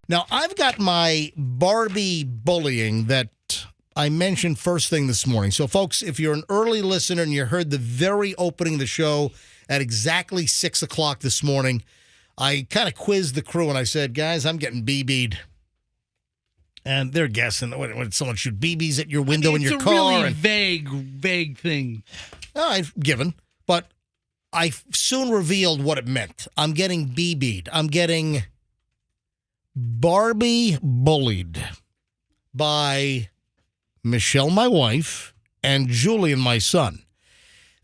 Now, I've got my Barbie bullying that I mentioned first thing this morning. So, folks, if you're an early listener and you heard the very opening of the show at exactly 6 o'clock this morning, I kind of quizzed the crew and I said, guys, I'm getting BB'd. And they're guessing when someone shoot BBs at your window in your car. It's a really vague thing. I've given, but I soon revealed what it meant. I'm getting BB'd. I'm getting Barbie bullied by Michelle, my wife, and Julian, my son.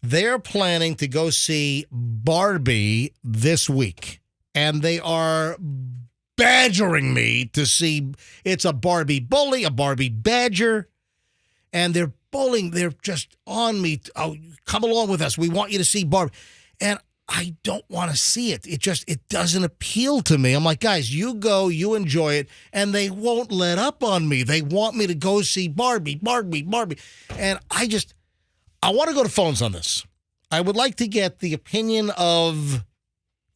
They're planning to go see Barbie this week, and they are badgering me to see. It's a Barbie bully, a Barbie badger, and they're bullying. They're just on me. Oh, come along with us. We want you to see Barbie. And I don't want to see it. It doesn't appeal to me. I'm like, guys, you go, you enjoy it, and they won't let up on me. They want me to go see Barbie. And I want to go to phones on this. I would like to get the opinion of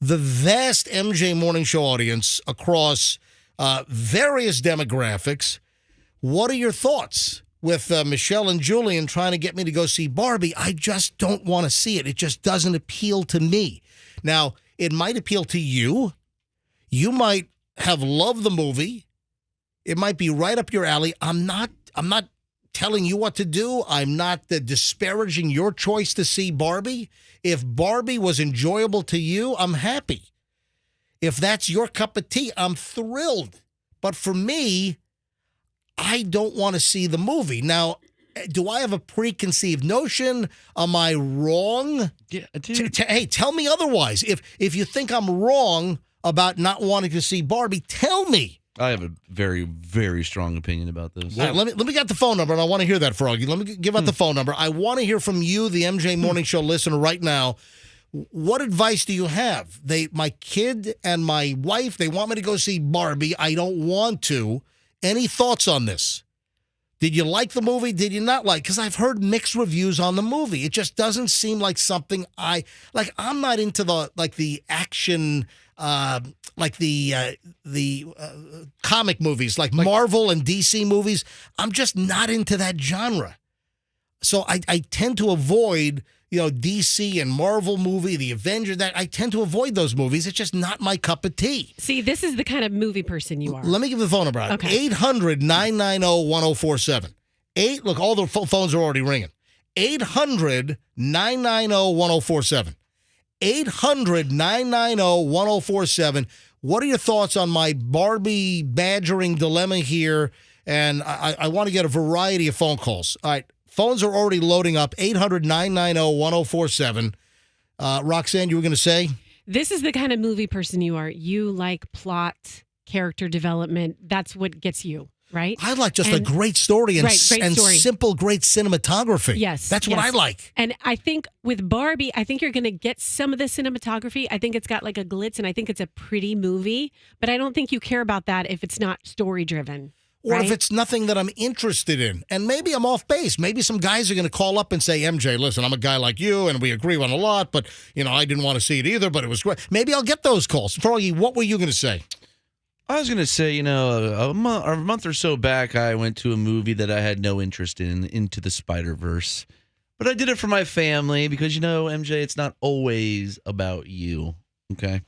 the vast MJ Morning Show audience across various demographics. What are your thoughts with Michelle and Julian trying to get me to go see Barbie? I just don't want to see it. It just doesn't appeal to me. Now, it might appeal to you. You might have loved the movie. It might be right up your alley. I'm not telling you what to do. I'm not disparaging your choice to see Barbie. If Barbie was enjoyable to you, I'm happy. If that's your cup of tea, I'm thrilled. But for me, I don't want to see the movie. Now, do I have a preconceived notion? Am I wrong? Yeah, Hey, tell me otherwise. If you think I'm wrong about not wanting to see Barbie, tell me. I have a very, very strong opinion about this. All right, let me get the phone number, and I want to hear that, Froggy. Let me give out the phone number. I want to hear from you, the MJ Morning Show listener, right now. What advice do you have? My kid and my wife, they want me to go see Barbie. I don't want to. Any thoughts on this? Did you like the movie? Did you not like? Because I've heard mixed reviews on the movie. It just doesn't seem like something I like. I'm not into the action, the comic movies, like Marvel and DC movies. I'm just not into that genre. So I tend to avoid, DC and Marvel movie, the Avengers. That I tend to avoid those movies. It's just not my cup of tea. See, this is the kind of movie person you are. Let me give the phone number out. Okay. 800-990-1047. Look, all the phones are already ringing. 800-990-1047. 800-990-1047. What are your thoughts on my Barbie badgering dilemma here? And I want to get a variety of phone calls. All right. Phones are already loading up. 800-990-1047. Roxanne, you were going to say? This is the kind of movie person you are. You like plot, character development. That's what gets you, right? I like just a great story and simple, great cinematography. Yes. That's what I like. And I think with Barbie, I think you're going to get some of the cinematography. I think it's got like a glitz, and I think it's a pretty movie. But I don't think you care about that if it's not story-driven. Or if it's nothing that I'm interested in. And maybe I'm off base. Maybe some guys are going to call up and say, MJ, listen, I'm a guy like you, and we agree on a lot, but, I didn't want to see it either, but it was great. Maybe I'll get those calls. Froggy, what were you going to say? I was going to say, a month or so back, I went to a movie that I had no interest in, Into the Spider-Verse. But I did it for my family because, MJ, it's not always about you, okay?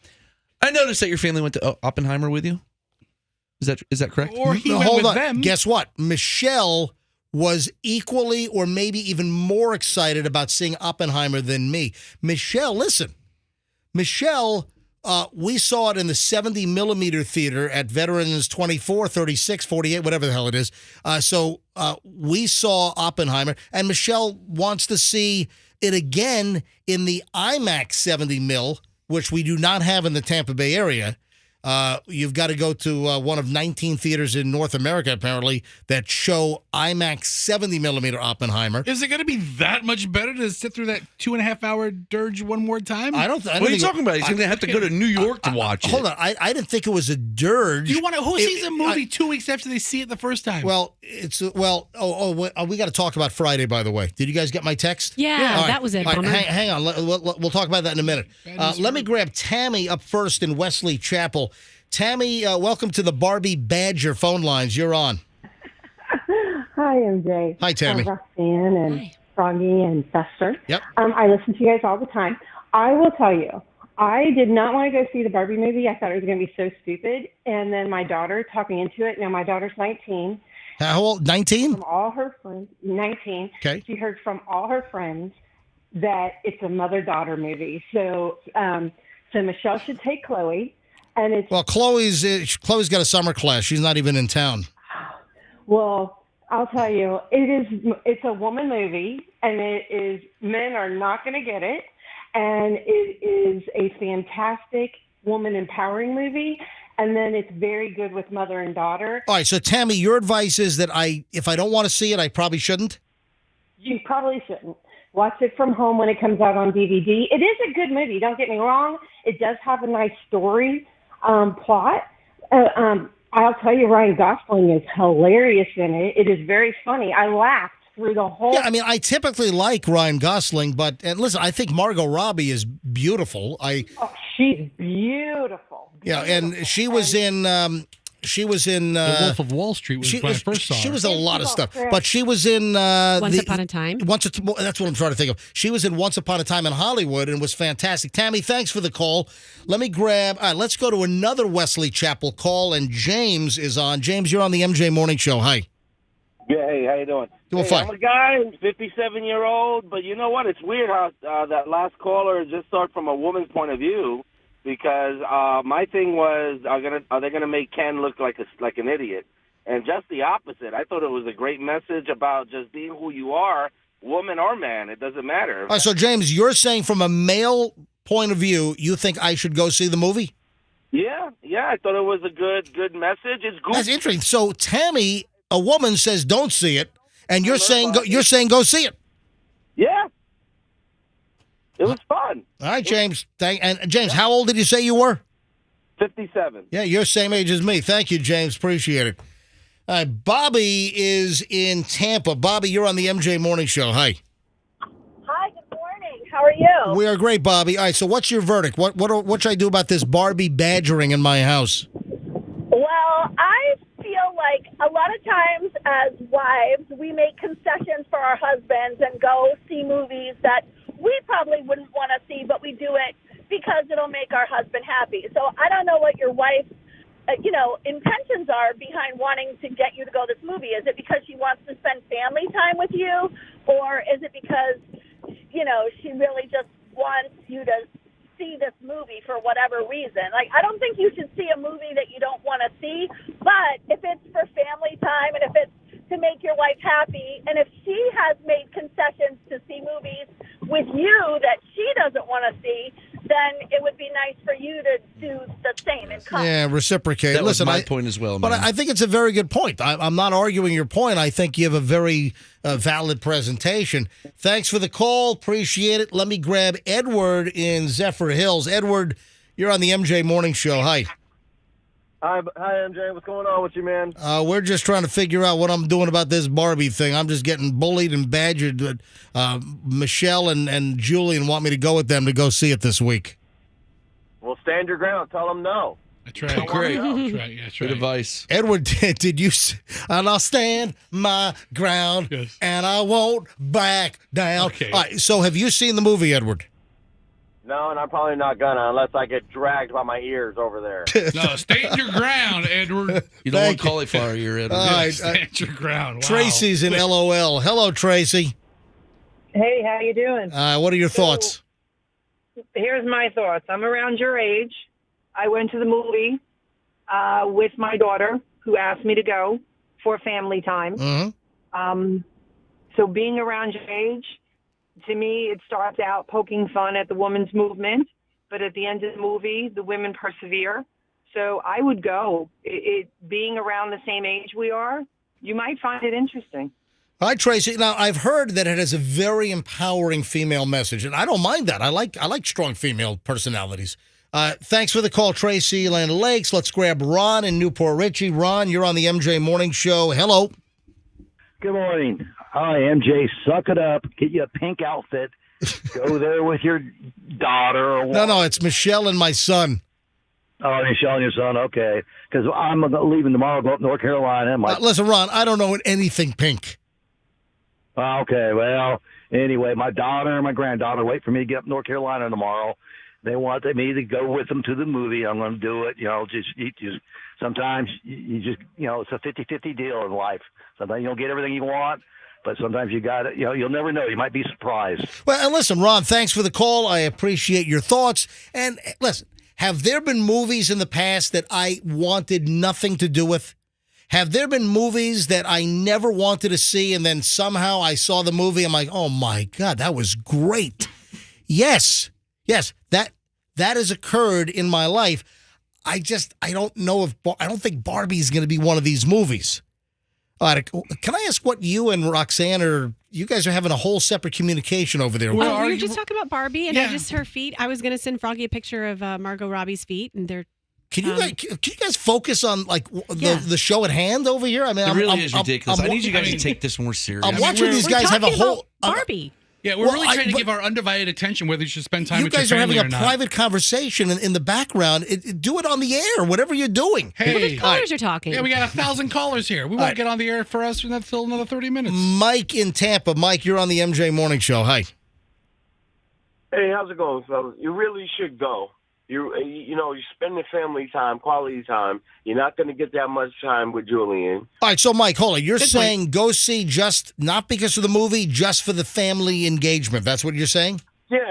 I noticed that your family went to Oppenheimer with you. Is that correct? Or he went with them. Guess what? Michelle was equally or maybe even more excited about seeing Oppenheimer than me. Michelle, listen. Michelle, we saw it in the 70 millimeter theater at Veterans 24, 36, 48, whatever the hell it is. So we saw Oppenheimer, and Michelle wants to see it again in the IMAX 70 mil, which we do not have in the Tampa Bay area. You've got to go to one of 19 theaters in North America, apparently, that show IMAX 70 millimeter Oppenheimer. Is it going to be that much better to sit through that 2.5-hour dirge one more time? What are you talking about? He's going to have to go to New York to watch it. Hold on. I didn't think it was a dirge. Who sees a movie 2 weeks after they see it the first time? Well, we got to talk about Friday, by the way. Did you guys get my text? Yeah, that was it. All right, hang on. We'll talk about that in a minute. Let me grab Tammy up first in Wesley Chapel. call. Tammy, welcome to the Barbie Badger phone lines. You're on. Hi, MJ. Hi, Tammy. Roxanne and Hi. Froggy and Fester. Yep. I listen to you guys all the time. I will tell you, I did not want to go see the Barbie movie. I thought it was going to be so stupid. And then my daughter talked me into it. Now my daughter's 19. How old? 19? From all her friends, 19. Okay. She heard from all her friends that it's a mother-daughter movie. So, so Michelle should take Chloe. And it's Well, Chloe's got a summer class. She's not even in town. Well, I'll tell you, it's a woman movie, and men are not going to get it, and it is a fantastic woman empowering movie, and then it's very good with mother and daughter. All right, so Tammy, your advice is that if I don't want to see it, I probably shouldn't? You probably shouldn't. Watch it from home when it comes out on DVD. It is a good movie, don't get me wrong. It does have a nice story plot. I'll tell you, Ryan Gosling is hilarious in it. It is very funny. I laughed through the whole. Yeah, I mean, I typically like Ryan Gosling, and listen, I think Margot Robbie is beautiful. Oh, she's beautiful. Yeah, and she was in The Wolf of Wall Street was when I first saw her. She was in a lot of stuff, but she was in Once Upon a Time. That's what I'm trying to think of. She was in Once Upon a Time in Hollywood and was fantastic. Tammy, thanks for the call. Let me let's go to another Wesley Chapel call, and James is on. James, you're on the MJ Morning Show. Hi. Yeah, hey, how you doing? Doing fine. I'm a guy, 57-year-old, but you know what? It's weird how that last caller just started from a woman's point of view, because my thing was, are they gonna make Ken look like an idiot? And just the opposite. I thought it was a great message about just being who you are, woman or man. It doesn't matter. All right, so James, you're saying from a male point of view, you think I should go see the movie? Yeah, I thought it was a good message. It's good. That's interesting. So Tammy, a woman, says don't see it, and you're saying go see it. Yeah. It was fun. All right, James. And James, how old did you say you were? 57. Yeah, you're the same age as me. Thank you, James. Appreciate it. All right, Bobby is in Tampa. Bobby, you're on the MJ Morning Show. Hi. Hi, good morning. How are you? We are great, Bobby. All right, so what's your verdict? What should I do about this Barbie badgering in my house? Well, I feel like a lot of times as wives, we make concessions for our husbands and go see movies that we probably wouldn't want to see, but we do it because it'll make our husband happy. So I don't know what your wife's intentions are behind wanting to get you to go this movie. Is it because she wants to spend family time with you, or is it because, she really just wants you to see this movie for whatever reason? Like, I don't think you should see a movie that you don't want to see, but if it's for family time and if it's to make your wife happy, and if she has made concessions to see movies with you that she doesn't want to see, then it would be nice for you to do the same and come. Yeah, reciprocate. That Listen, was my point as well, but man. I think it's a very good point. I'm not arguing your point. I think you have a very valid presentation. Thanks for the call. Appreciate it. Let me grab Edward in Zephyr Hills. Edward, you're on the MJ Morning Show. Hi. Hi, MJ. What's going on with you, man? We're just trying to figure out what I'm doing about this Barbie thing. I'm just getting bullied and badgered. Michelle and Julian want me to go with them to go see it this week. Well, stand your ground. Tell them no. That's right. Great. That's right. Yeah, that's Good right. advice. Edward, did you? And I'll stand my ground, Yes. and I won't back down. Okay. All right, so have you seen the movie, Edward? No, and I'm probably not gonna unless I get dragged by my ears over there. No, stand your ground, Edward. You don't Thank want cauliflower ear, Edward. All right, Stand your ground. Wow. Tracy's in LOL. Hello, Tracy. Hey, how you doing? What are your thoughts? Here's my thoughts. I'm around your age. I went to the movie with my daughter, who asked me to go for family time. Mm-hmm. So being around your age, to me, it starts out poking fun at the women's movement, but at the end of the movie, the women persevere. So I would go. Being around the same age we are, you might find it interesting. All right, Tracy. Now, I've heard that it has a very empowering female message, and I don't mind that. I like strong female personalities. Thanks for the call, Tracy, Land Lakes. Let's grab Ron in Newport Richie. Ron, you're on the MJ Morning Show. Hello. Good morning. Hi, MJ. Suck it up. Get you a pink outfit. Go there with your daughter or what. No, it's Michelle and my son. Oh, Michelle and your son, okay. Because I'm leaving tomorrow, go up to North Carolina. Listen, Ron, I don't know anything pink. Okay, well, anyway, my daughter and my granddaughter wait for me to get up to North Carolina tomorrow. They want me to go with them to the movie. I'm going to do it. Just sometimes you just, it's a 50-50 deal in life. Sometimes you don't get everything you want, but sometimes you got it. You'll never know. You might be surprised. Well, and listen, Ron, thanks for the call. I appreciate your thoughts. And listen, have there been movies in the past that I wanted nothing to do with? Have there been movies that I never wanted to see, and then somehow I saw the movie, I'm like, oh my God, that was great. Yes, that has occurred in my life. I don't know I don't think Barbie's going to be one of these movies. All right, can I ask what you and Roxanne you guys are having a whole separate communication over there? We were just talking about Barbie, and her feet. I was going to send Froggy a picture of Margot Robbie's feet, and they're. Can you guys focus on the show at hand over here? I mean, it really is ridiculous. I need you guys to take this more seriously. I'm watching these guys have a whole Barbie. Yeah, we're really trying to give our undivided attention whether you should spend time with your family or not. You guys are having a private conversation in the background. Do it on the air, whatever you're doing. Hey, the callers are talking. Yeah, we got 1,000 callers here. We won't get on the air for us until another 30 minutes. Mike in Tampa. Mike, you're on the MJ Morning Show. Hi. Hey, how's it going, fellas? You really should go. You spend the family time, quality time. You're not going to get that much time with Julian. All right, so Mike, hold on. You're saying go see just not because of the movie, just for the family engagement. That's what you're saying? Yeah.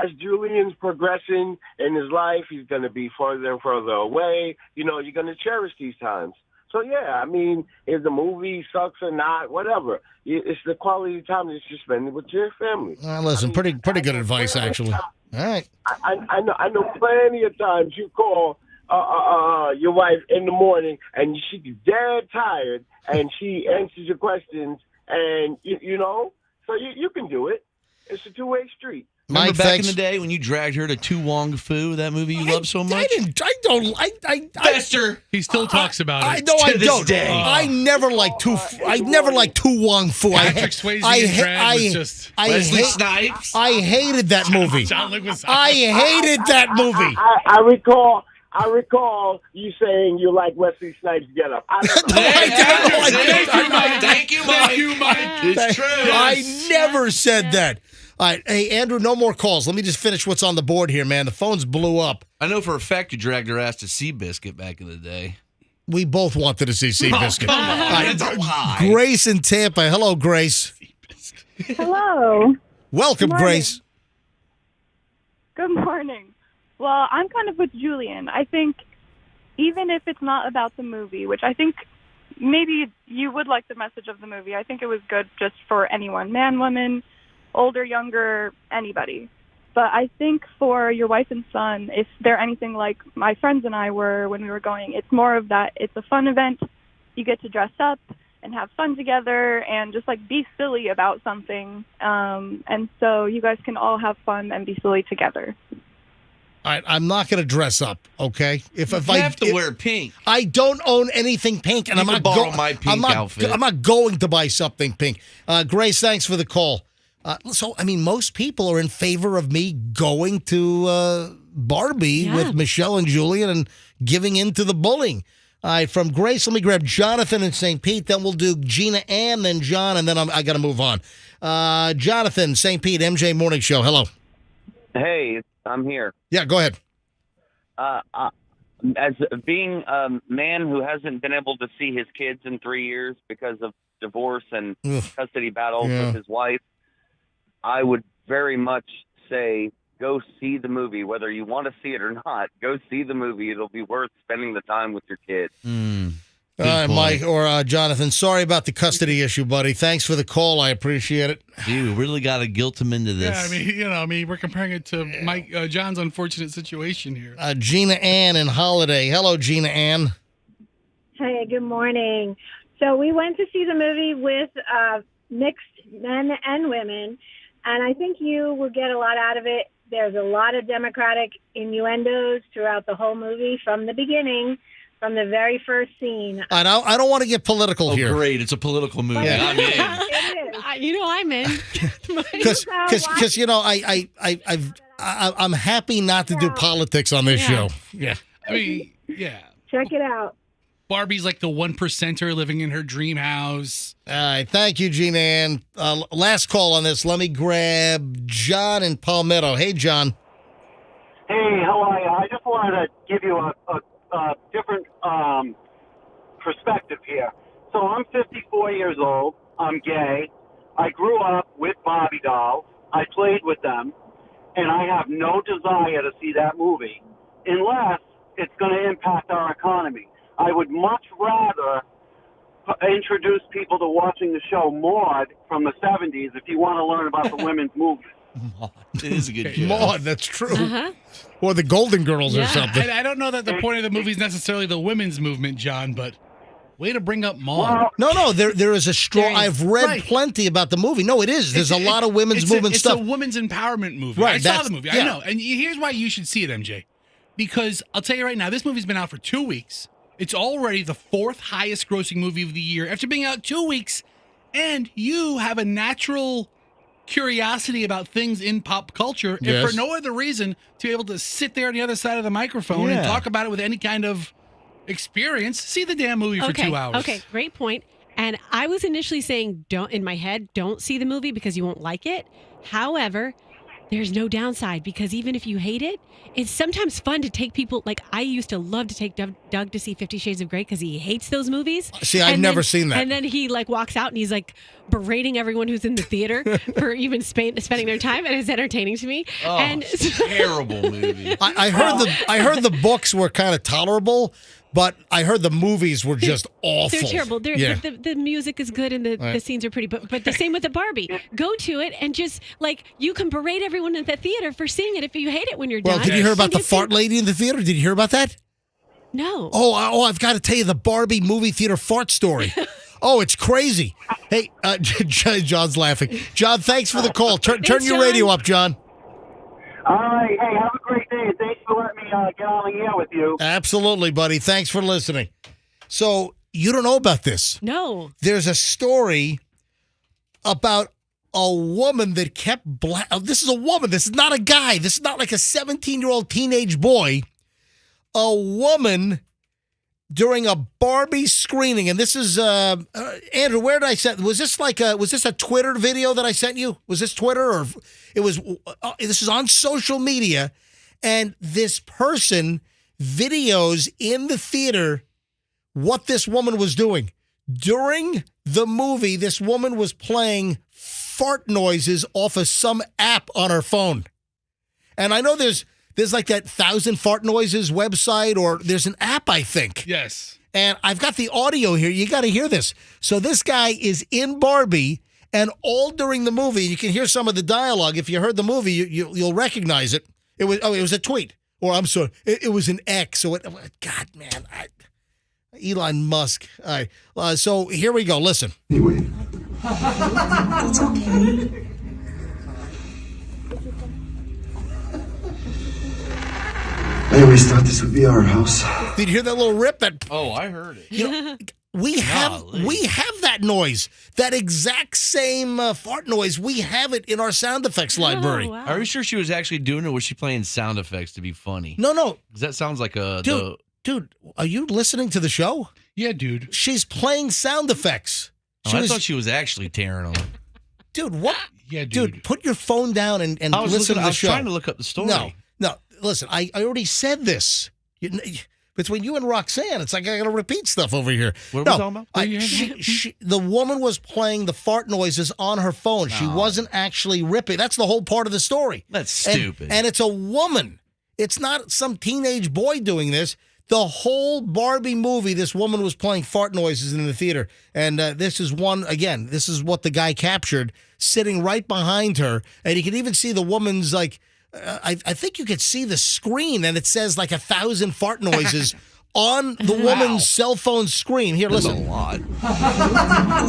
As Julian's progressing in his life, he's going to be further and further away. You're going to cherish these times. So, yeah, I mean, if the movie sucks or not, whatever, it's the quality time that you're spending with your family. Listen, pretty good advice, actually. All right. I know plenty of times you call your wife in the morning and she's dead tired and she answers your questions and, so you can do it. It's a two-way street. Remember Mike, back in the day when you dragged her to Tu Wong Fu, that movie you love so much? Fester. He still talks about it. I know I don't. Day. I never liked Tu Wong Fu. Patrick Swayze was just Wesley Snipes. I hated that movie. John Leguizamo. I hated that movie. I recall you saying you like Wesley Snipes' getup. Thank you, Mike. It's true. I never said that. All right. Hey, Andrew, no more calls. Let me just finish what's on the board here, man. The phones blew up. I know for a fact you dragged her ass to Seabiscuit back in the day. We both wanted to see Seabiscuit. Come on. It's a lie. Grace in Tampa. Hello, Grace. Hello. Welcome, Grace. Good morning. Well, I'm kind of with Julian. I think even if it's not about the movie, which I think maybe you would like the message of the movie, I think it was good just for anyone, man, woman, older, younger, anybody. But I think for your wife and son, if they're anything like my friends and I were when we were going, it's more of that it's a fun event. You get to dress up and have fun together and just like be silly about something. And so you guys can all have fun and be silly together. All right, I'm not going to dress up, okay? If you have to wear pink. I don't own anything pink, and I'm not borrow my pink outfit. I'm not going to buy something pink. Grace, thanks for the call. So, I mean, most people are in favor of me going to Barbie with Michelle and Julian and giving in to the bullying. All right, from Grace, let me grab Jonathan in St. Pete. Then we'll do Gina Ann, then John, and then I got to move on. Jonathan, St. Pete, MJ Morning Show. Hello. Hey, I'm here. Yeah, go ahead. As being a man who hasn't been able to see his kids in 3 years because of divorce and custody battles with his wife, I would very much say go see the movie. Whether you want to see it or not, go see the movie. It'll be worth spending the time with your kids. All right, Mike or Jonathan, sorry about the custody issue, buddy. Thanks for the call. I appreciate it. Dude, we really got to guilt him into this. Yeah, I mean, we're comparing it to John's unfortunate situation here. Gina Ann in Holiday. Hello, Gina Ann. Hey, good morning. So we went to see the movie with mixed men and women, and I think you will get a lot out of it. There's a lot of Democratic innuendos throughout the whole movie from the beginning. From the very first scene. I don't want to get political here. Great. It's a political movie. Yeah. I'm in. I'm in. Because I've I'm happy not to do politics on this show. Yeah. I mean, yeah. Check it out. Barbie's like the 1%er living in her dream house. All right. Thank you, Gene Ann. Last call on this. Let me grab John in Palmetto. Hey, John. Hey, how are you? I just wanted to give you a different perspective here. So I'm 54 years old. I'm gay. I grew up with Barbie dolls. I played with them. And I have no desire to see that movie unless it's going to impact our economy. I would much rather introduce people to watching the show Maude from the 70s if you want to learn about the women's movement. It is a good joke. Maude, that's true. Or the Golden Girls or something. I don't know that the point of the movie is necessarily the women's movement, John, but way to bring up Maude. No, there is a strong. I've read plenty about the movie. No, it is. There's a lot of women's movement stuff. It's a women's empowerment movie. Right, I saw the movie. I know. And here's why you should see it, MJ. Because I'll tell you right now, this movie's been out for 2 weeks. It's already the 4th highest grossing movie of the year after being out 2 weeks. And you have a natural curiosity about things in pop culture. Yes. And for no other reason to be able to sit there on the other side of the microphone and talk about it with any kind of experience, see the damn movie for 2 hours. Okay, great point. And I was initially saying, don't see the movie because you won't like it. However, there's no downside because even if you hate it, it's sometimes fun to take people. Like I used to love to take Doug to see 50 Shades of Grey because he hates those movies. See, I've never seen that. And then he walks out and he's berating everyone who's in the theater for even spending their time, and it's entertaining to me. Oh, and terrible movie. I heard the books were kind of tolerable, but I heard the movies were just awful. They're terrible. The music is good and the scenes are pretty, but the same with the Barbie. Go to it and just you can berate everyone in the theater for seeing it if you hate it when you're done. Well, did you hear about the fart lady in the theater? Did you hear about that? No. Oh, I've got to tell you the Barbie movie theater fart story. Oh, it's crazy. Hey, John's laughing. John, thanks for the call. Turn your radio up, John. All right. Hey, have a great day. Thanks for letting me get on the air with you. Absolutely, buddy. Thanks for listening. So you don't know about this. No. There's a story about a woman that kept this is a woman. This is not a guy. This is not like a 17-year-old teenage boy. A woman during a Barbie screening, and this is Andrew. Where did I send? Was this a Twitter video that I sent you? Was this Twitter or it was? This is on social media, and this person videos in the theater what this woman was doing during the movie. This woman was playing fart noises off of some app on her phone, and I know there's like that 1,000 Fart Noises website, or there's an app, I think. Yes. And I've got the audio here. You got to hear this. So this guy is in Barbie, and all during the movie, you can hear some of the dialogue. If you heard the movie, you'll recognize it. It was a tweet, or I'm sorry, it was an X. So God, man, Elon Musk. All right. So here we go. Listen. Anyway, it's okay. I always thought this would be our house. Did you hear that little rip? I heard it. You know, we have that noise, that exact same fart noise. We have it in our sound effects library. Wow. Are you sure she was actually doing it, or was she playing sound effects to be funny? No. Because that sounds like a dude. Are you listening to the show? Yeah, dude. She's playing sound effects. I thought she was actually tearing them. Dude, what? Yeah, dude. Put your phone down and listen to the show. I was trying to look up the story. No. Listen, I already said this. Between you and Roxanne, it's like I got to repeat stuff over here. What are we talking about? The woman was playing the fart noises on her phone. She wasn't actually ripping. That's the whole part of the story. That's stupid. And it's a woman. It's not some teenage boy doing this. The whole Barbie movie, this woman was playing fart noises in the theater. And this is this is what the guy captured, sitting right behind her. And you can even see the woman's I think you could see the screen, and it says 1,000 fart noises on the woman's cell phone screen. Here, That's listen. a lot.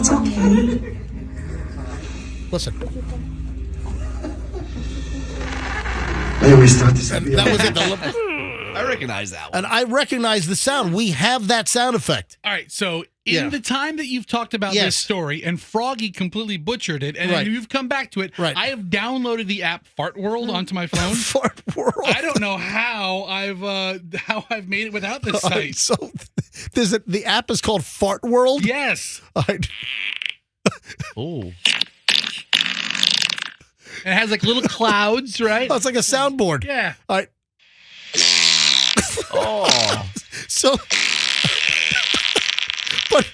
It's okay. Listen. I always thought this would be That our was house. it. I recognize that one. And I recognize the sound. We have that sound effect. All right, so in the time that you've talked about this story, and Froggy completely butchered it, and then you've come back to it, I have downloaded the app Fart World onto my phone. Fart World. I don't know how I've made it without this site. Right, so the app is called Fart World? Yes. All right. Oh. It has like little clouds, right? Oh, it's like a soundboard. Yeah. All right. Oh. So, but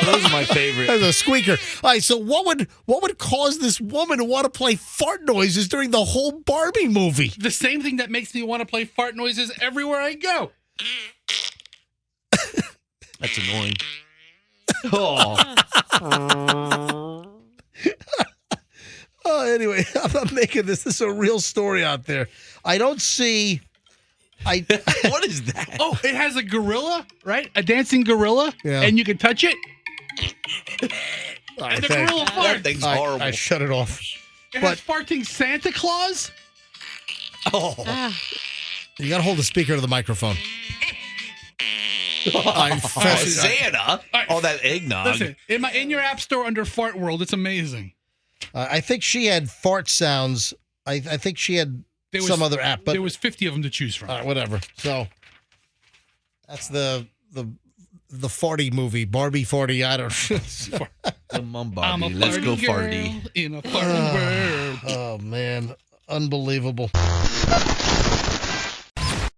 those are my favorite. That's a squeaker. All right, so what would cause this woman to want to play fart noises during the whole Barbie movie? The same thing that makes me want to play fart noises everywhere I go. That's annoying. Oh. Anyway, I'm not making this. This is a real story out there. I don't see. What is that? Oh, it has a gorilla, right? A dancing gorilla, and you can touch it. And the gorilla farts. That thing's horrible. I shut it off. It has farting Santa Claus. Oh. You got to hold the speaker to the microphone. Santa? Oh, that eggnog. Listen, in your app store under Fart World, it's amazing. I think she had fart sounds. I think she had some other app, but there was 50 of them to choose from. Whatever. So that's the farty movie, Barbie farty. I don't. Come on, I'm Barbie. a Let's go girl farty. in a farting world. Oh man, unbelievable.